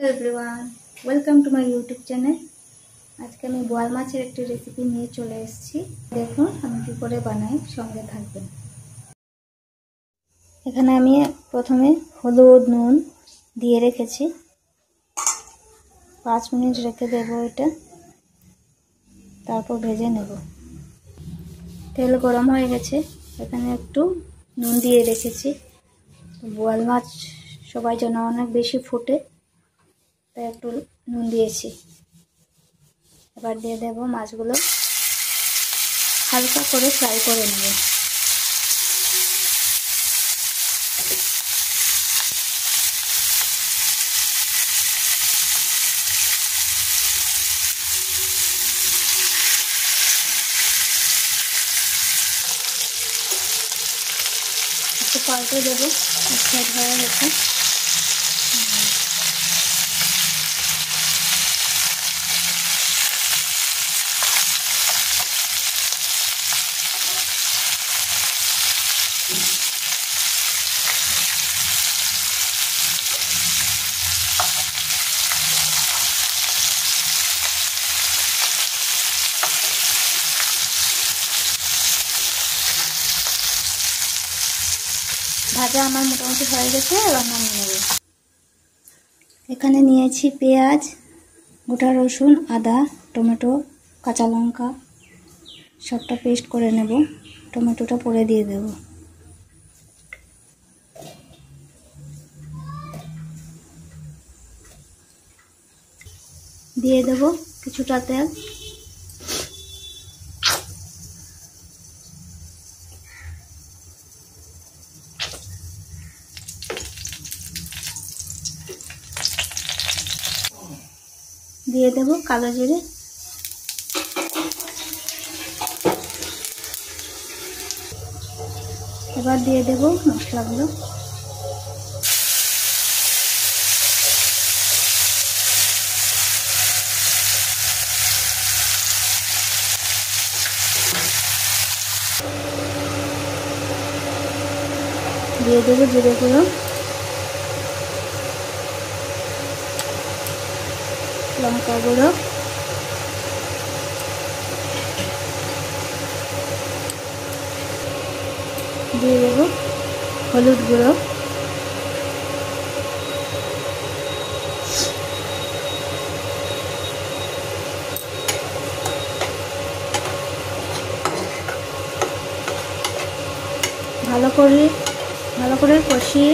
Hello everyone, welcome to my YouTube channel. आज के मैं बोয়াল মাছের একটি রেসিপি নিয়ে চলে এসেছি। দেখুন আমি কি করে বানাই, সঙ্গে থাকবেন। এখানে আমি প্রথমে হলুদ নুন দিয়ে রেখেছি, 5 মিনিট রেখে দেব এটা, তারপর ভেজে নেব। তেল গরম হয়ে গেছে, এখানে একটু নুন দিয়ে রেখেছি। बोয়াল মাছ সবাই জানা অনেক বেশি ফুটে, তাই একটু নুন দিয়েছি। এবার দিয়ে দেব মাছগুলো, হালকা করে ফ্রাই করে নেব। একটু পাল্টে দেব, এক সাইড হয়ে গেছে। ভাজা আমার মোটামুটি হয়ে গেছে, এবার নামিয়ে নেব। এখানে নিয়েছি পেঁয়াজ, গোটা রসুন, আদা, টমেটো, কাঁচা লঙ্কা, সবটা পেস্ট করে নেব। টমেটোটা পরে দিয়ে দেব। দিয়ে দেব কিছুটা তেল। দিয়ে দেব কালো জিরে, এবার দিয়ে দেব মশলাগুলো। দিয়ে দেব জিরে গুঁড়ো, লঙ্কা গুঁড়ো, দিয়ে দেব হলুদ গুঁড়ো, ভালো করে কষিয়ে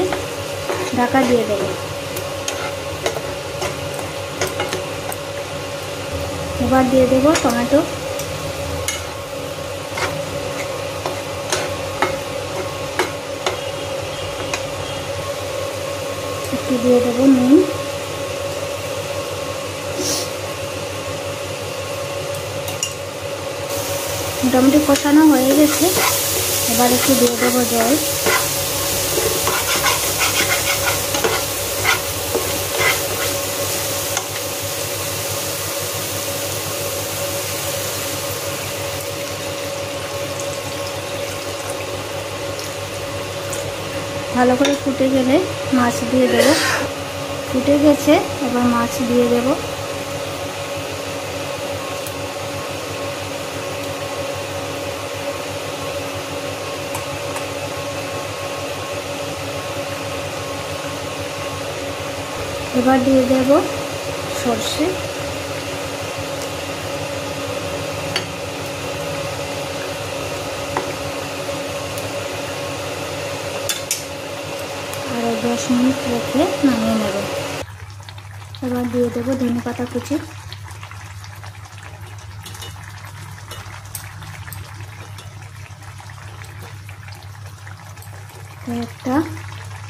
ঢাকা দিয়ে দেব। এবার দিয়ে দেব টমেটো, একটু দিয়ে দেব নুন, মোটামুটি কষানো হয়ে গেছে। এবার একটু দিয়ে দেব জল। ভালো করে ফুটে গেলে মাছ দিয়ে দেব। ফুটে গেছে, এবার মাছ দিয়ে দেব। এবার দিয়ে দেব সরষে, আর 10 মিনিট রেখে নামিয়ে নেব। এবার দিয়ে দেব ধনেপাতা কুচি, একটা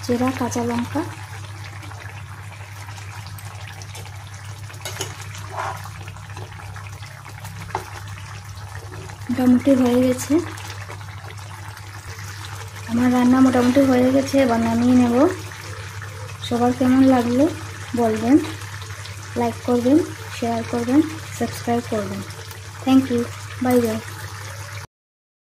চেরা কাঁচা লঙ্কা, মোটামুটি হয়ে গেছে। আমার রান্না মোটামুটি হয়ে গেছে, এবার নামিয়ে নেব। সবার কেমন লাগলো বলবেন, লাইক করবেন, শেয়ার করবেন, সাবস্ক্রাইব করবেন। Thank you, bye by.